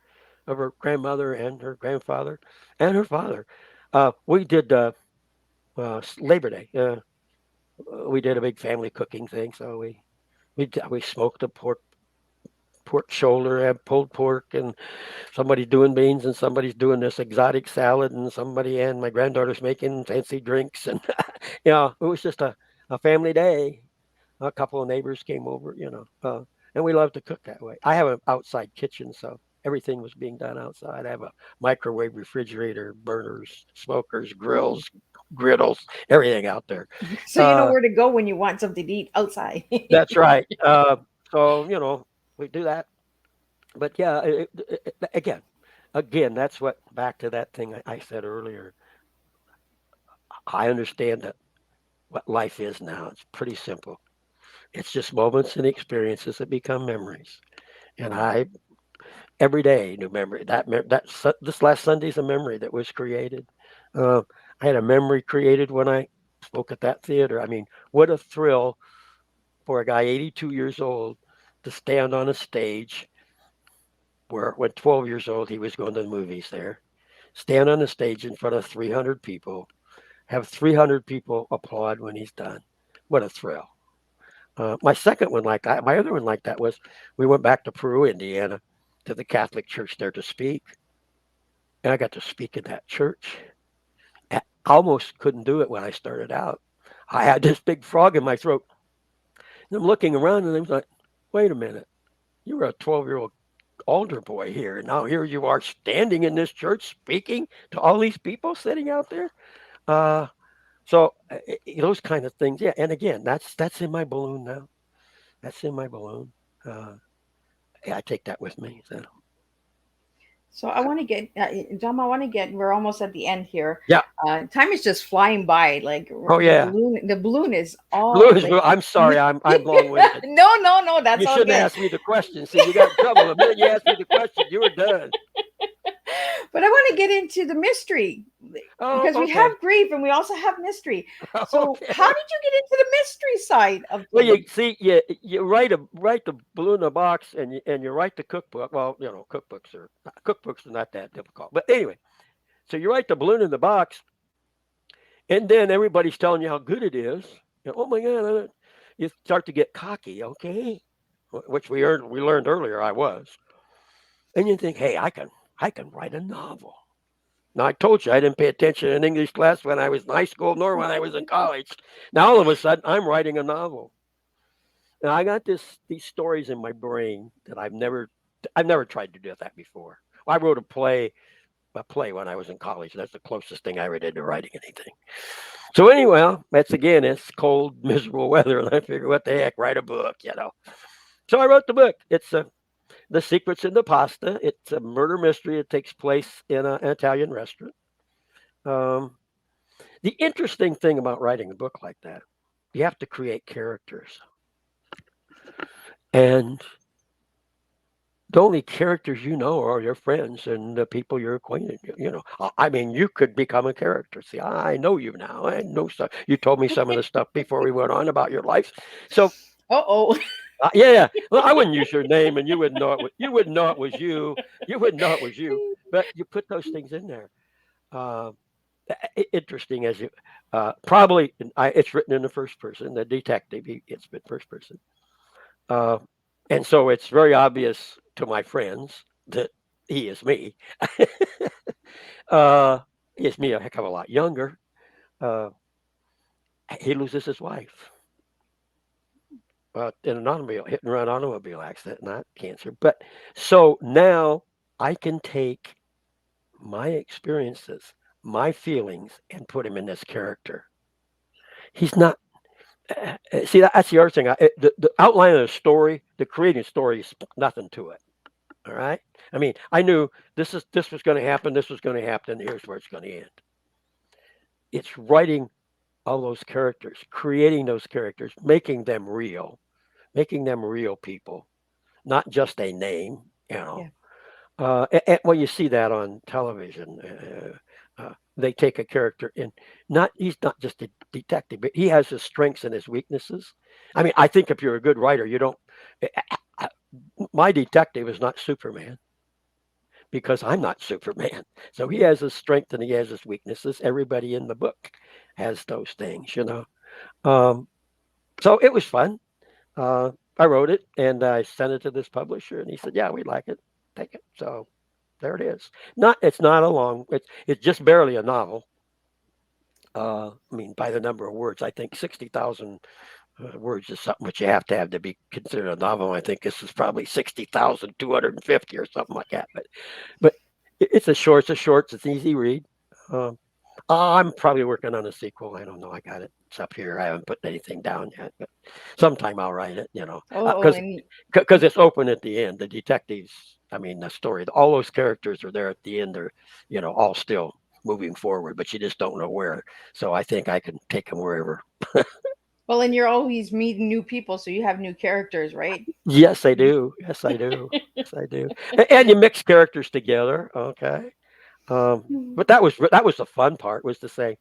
grandmother and her grandfather and her father. We did Labor Day. We did a big family cooking thing, so we smoked a pork shoulder, had pulled pork, and somebody's doing beans, and somebody's doing this exotic salad, and my granddaughter's making fancy drinks, and it was just a family day. A couple of neighbors came over, and we love to cook that way. I have an outside kitchen, so everything was being done outside. I have a microwave, refrigerator, burners, smokers, grills, griddles, everything out there. So you know Uh, where to go when you want something to eat outside. that's right. So we do that. But yeah, again, that's what back to that thing I said earlier. I understand that what life is now. It's pretty simple. It's just moments and experiences that become memories. And I every day new memory. This last Sunday's a memory that was created. Uh, I had a memory created when I spoke at that theater. I mean, what a thrill for a guy 82 years old to stand on a stage where, when 12 years old, he was going to the movies there, stand on a stage in front of 300 people, have 300 people applaud when he's done. What a thrill. My other one like that was we went back to Peru, Indiana, to the Catholic church there to speak. And I got to speak in that church. I almost couldn't do it when I started out. I had this big frog in my throat. And I'm looking around and I'm like, wait a minute. You were a 12-year-old altar boy here. And now here you are standing in this church speaking to all these people sitting out there. Uh, so those kind of things. Yeah. And again, that's in my balloon now. That's in my balloon. Uh, yeah, I take that with me. So, So I want to get, John, I want to get, we're almost at the end here. yeah. Time is just flying by. Like Oh, yeah. the balloon is all Blue is like, blue. I'm sorry. I'm long winded. no, no, no, that's You all shouldn't good. ask me the question. See, you got in trouble. The minute you asked me the question, you were done. But I want to get into the mystery Oh, because we have okay. grief and we also have mystery. So how Okay. did you get into the mystery side of Well, things? you see, you write the blue in the box, and you write the cookbook. Well, cookbooks are not that difficult. But anyway, so you write the balloon in the box, and then everybody's telling you how good it is. Oh my God! You start to get cocky, okay? Which we learned earlier. I was, and you think, hey, I can write a novel. Now I told you I didn't pay attention in English class when I was in high school, nor when I was in college. Now all of a sudden I'm writing a novel. And I got these stories in my brain that I've never tried to do that before. Well, I wrote a play when I was in college. That's the closest thing I ever did to writing anything. So anyway, it's cold, miserable weather, and I figured, what the heck, write a book. So I wrote the book. It's The Secrets in the Pasta. It's a murder mystery. It takes place in an Italian restaurant. Um, the interesting thing about writing a book like that, you have to create characters, and the only characters you know are your friends and the people you're acquainted. I mean, you could become a character. See, I know you now. I know stuff. You told me some of the stuff before we went on about your life. So, Uh-oh. yeah, yeah. Well, I wouldn't use your name, and you wouldn't know it. You wouldn't know it was you. You wouldn't know it was you. But you put those things in there. Uh, Interesting as you it's written in the first person. The detective, it's been first person. Uh, And so it's very obvious to my friends that he is me. uh, he is me a heck of a lot younger. Uh, he loses his wife in an automobile, hit and run automobile accident, not cancer. But so now I can take my experiences, my feelings, and put him in this character. He's not. See, that's the other thing. The outline of the story, the creating story, is nothing to it. All right. I mean, I knew this was going to happen. This was going to happen. Here's where it's going to end. It's writing all those characters, creating those characters, making them real people, not just a name. You know, Yeah. well, you see that on television. They take a character and not he's not just a detective, but he has his strengths and his weaknesses. I mean, I think if you're a good writer, you don't. My detective is not Superman because I'm not Superman. So he has his strength and he has his weaknesses. Everybody in the book has those things, you know. Um, so it was fun. Uh, I wrote it and I sent it to this publisher, and he said, "Yeah, we like it. Take it." So there it is. It's not a long. It's just barely a novel. I mean, by the number of words, I think 60,000 words is something which you have to be considered a novel. I think this is probably 60,250 or something like that. But it's a short, it's an easy read. Um, I'm probably working on a sequel. I don't know. I got it. It's up here. I haven't put anything down yet, but sometime I'll write it. You know, Oh, because and it's open at the end. The detectives. I mean, the story. All those characters are there at the end. They're all still moving forward, but you just don't know where. So I think I can take them wherever. well, and you're always meeting new people, so you have new characters, right? Yes, I do. Yes, I do. Yes, I do. And you mix characters together. Okay. But that was the fun part was to say,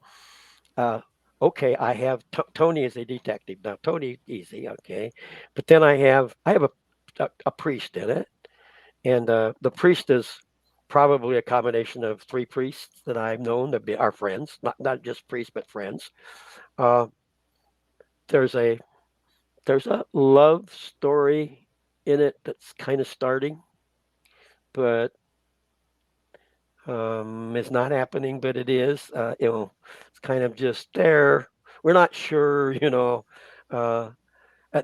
uh, okay, I have Tony as a detective now. Tony easy, okay, but then I have a priest in it, and the priest is probably a combination of three priests that I've known to be our friends, not just priests but friends. Uh, there's a there's a love story in it that's kind of starting, but it's not happening, but it is. It's kind of just there. We're not sure, Uh,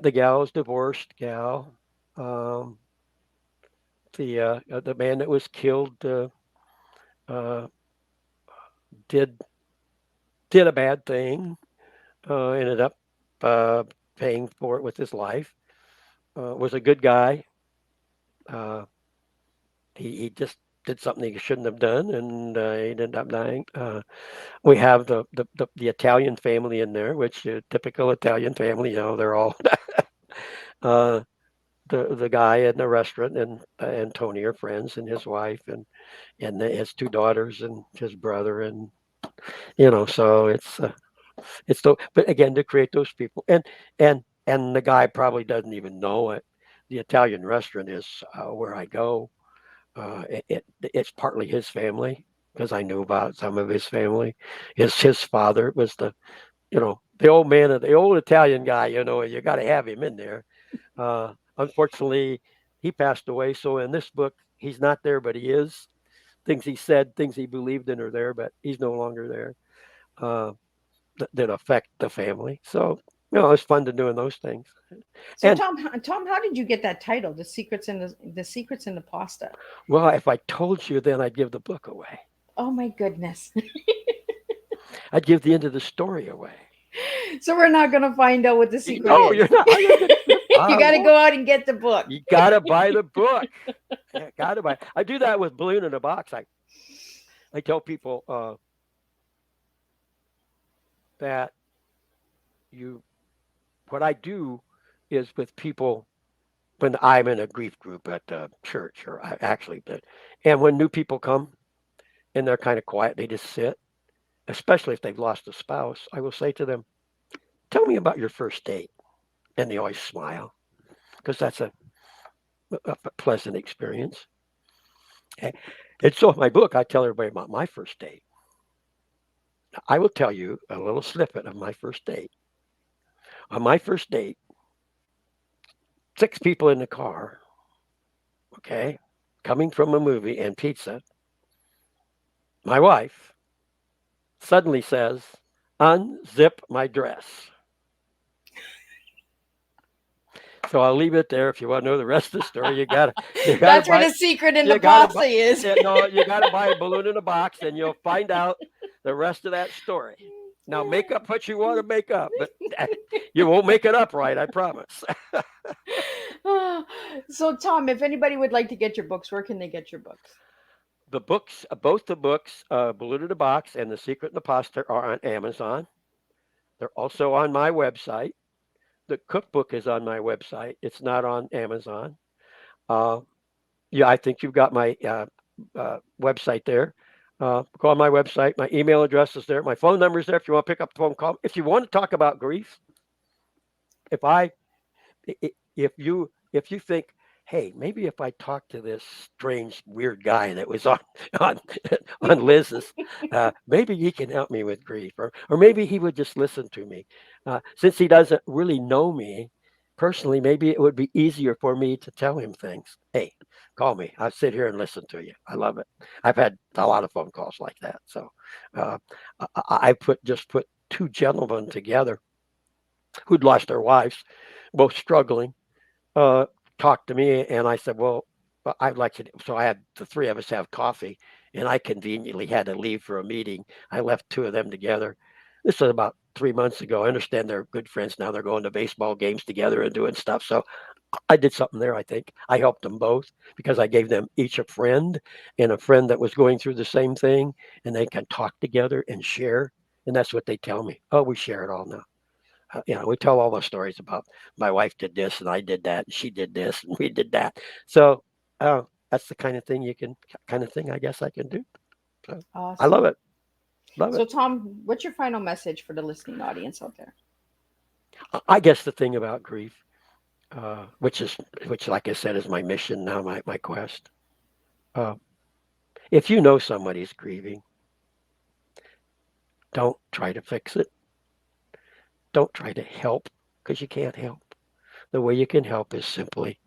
the gal's divorced gal. Um, the man that was killed uh, did did a bad thing. Ended up uh, paying for it with his life. Was a good guy. Uh, he just did something he shouldn't have done, and he ended up dying. We have the Italian family in there, which typical Italian family. They're all uh, the guy in the restaurant and Tony are friends, and his wife and his two daughters and his brother, and so it's the but again to create those people and the guy probably doesn't even know it. The Italian restaurant is where I go. It's partly his family because I knew about some of his family. His father was the old man of the old Italian guy. You got to have him in there. Unfortunately, he passed away. So in this book, he's not there, but he is. Things he said, things he believed in are there, but he's no longer there. Uh, that affect the family. So it's fun to doing those things. So And Tom, how did you get that title, the secrets in the pasta? well, if I told you, then I'd give the book away. Oh my goodness! I'd give the end of the story away. So we're not gonna find out what the secret No, is. you're not. I'm gonna get the You got to go out and get the book. You gotta buy the book. Yeah, gotta buy. I do that with Balloon in a Box. I tell people that you what I do is with people when I'm in a grief group at church, or and when new people come and they're kind of quiet, they just sit. Especially if they've lost a spouse, I will say to them, "Tell me about your first date," and they always smile because that's a pleasant experience. And so, in my book, I tell everybody about my first date. I will tell you a little snippet of my first date. On my first date, six people in the car, okay, coming from a movie and pizza. My wife suddenly says, "Unzip my dress." So I'll leave it there. If you want to know the rest of the story, you gotta That's where buy the secret in the you gotta pasta buy is. yeah, no, you gotta buy a balloon in a box, and you'll find out the rest of that story. Now make up what you want to make up, but you won't make it up right, I promise. So, Tom, if anybody would like to get your books, where can they get your books? The books, both the books, Balloon in a Box and The Secret in the Pasta, are on Amazon. They're also on my website. The cookbook is on my website. It's not on Amazon. Uh, yeah, I think you've got my website there. Go on my website. My email address is there. My phone number is there if you want to pick up the phone call. If you want to talk about grief, if I if you think, hey, maybe if I talk to this strange weird guy that was on on on Liz's, maybe he can help me with grief, or maybe he would just listen to me. Since he doesn't really know me personally, maybe it would be easier for me to tell him things. Hey, call me. I'll sit here and listen to you. I love it. I've had a lot of phone calls like that. So uh, I put two gentlemen together who'd lost their wives, both struggling, uh, talked to me, and I said, "Well, I'd like to." So I had the three of us have coffee, and I conveniently had to leave for a meeting. I left two of them together. This was about 3 months ago. I understand they're good friends now. They're going to baseball games together and doing stuff. So I did something there. I think I helped them both because I gave them each a friend and a friend that was going through the same thing, and they can talk together and share. And that's what they tell me. Oh, we share it all now. We tell all those stories about my wife did this and I did that, and she did this and we did that. So uh, that's the kind of thing I guess I can do. So I love Awesome. it, love So, it. Tom, what's your final message for the listening audience out there? I guess the thing about grief, which like I said is my mission now, my quest. Uh, if you know somebody's grieving, don't try to fix it. Don't try to help because you can't help. The way you can help is simply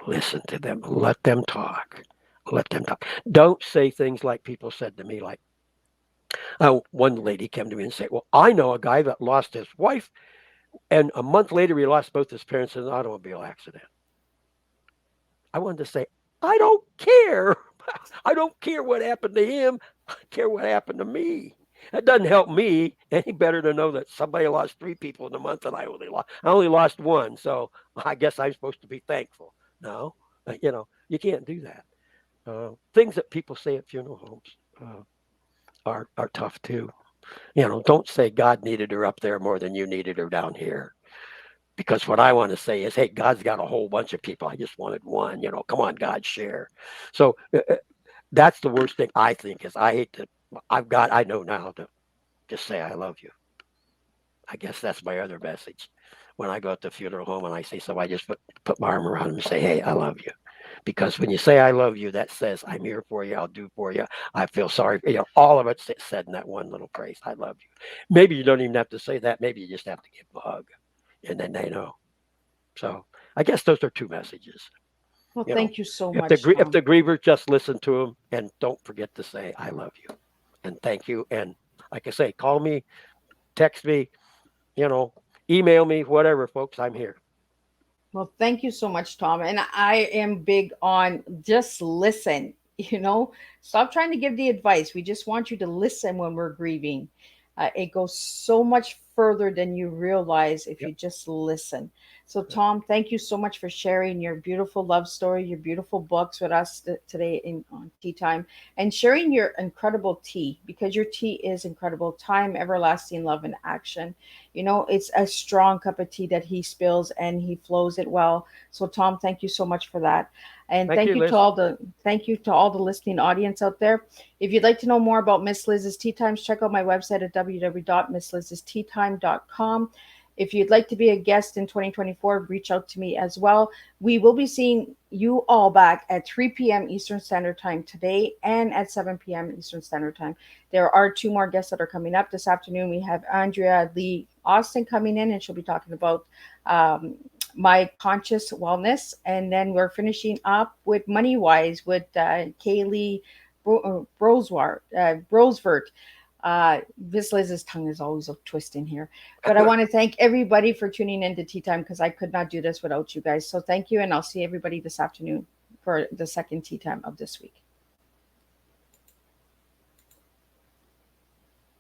listen to them. Let them talk. Let them talk. Don't say things like people said to me, like one lady came to me and said, "Well, I know a guy that lost his wife, and a month later he lost both his parents in an automobile accident." I wanted to say, I don't care. I don't care what happened to him. I care what happened to me. That doesn't help me any better to know that somebody lost three people in a month and I only lost one. So I guess I'm supposed to be thankful. No, you can't do that. Things that people say at funeral homes are tough too. Don't say God needed her up there more than you needed her down here. Because what I want to say is, hey, God's got a whole bunch of people. I just wanted one. Come on, God, share. So that's the worst thing I think is I hate to. I know now to just say I love you. I guess that's my other message. When I go to the funeral home and I see somebody, I just put my arm around them and say, hey, I love you. Because when you say I love you, that says I'm here for you. I'll do for you. I feel sorry for you. All of it's said in that one little phrase. I love you. Maybe you don't even have to say that. Maybe you just have to give them a hug, and then they know. So I guess those are two messages. Well, You know, thank you so if the much, if Tom. the griever just listen to them and don't forget to say I love you and thank you, and like I say, call me, text me, you know, email me, whatever, folks. I'm here. Well, thank you so much, Tom. And I am big on just listen, stop trying to give the advice. We just want you to listen when we're grieving. It goes so much further than you realize if Yep. you just listen. So, Tom, thank you so much for sharing your beautiful love story, your beautiful books with us today on Tea Time, and sharing your incredible tea because your tea is incredible. Time, everlasting love, and action. It's a strong cup of tea that he spills and he flows it well. So, Tom, thank you so much for that. And Thank you, Liz. thank you to all the listening audience out there. If you'd like to know more about Miss Liz's Tea Times, check out my website at www.misslizsteatime.com. If you'd like to be a guest in 2024, reach out to me as well. We will be seeing you all back at 3 p.m. Eastern Standard Time today and at 7 p.m. Eastern Standard Time. There are two more guests that are coming up this afternoon. We have Andrea Lee Austin coming in, and she'll be talking about um, my conscious wellness, and then we're finishing up with Money Wise with Kaylee Brosvert. This Liz's tongue is always a twist in here. But I want to thank everybody for tuning in to Tea Time, because I could not do this without you guys. So thank you, and I'll see everybody this afternoon for the second Tea Time of this week.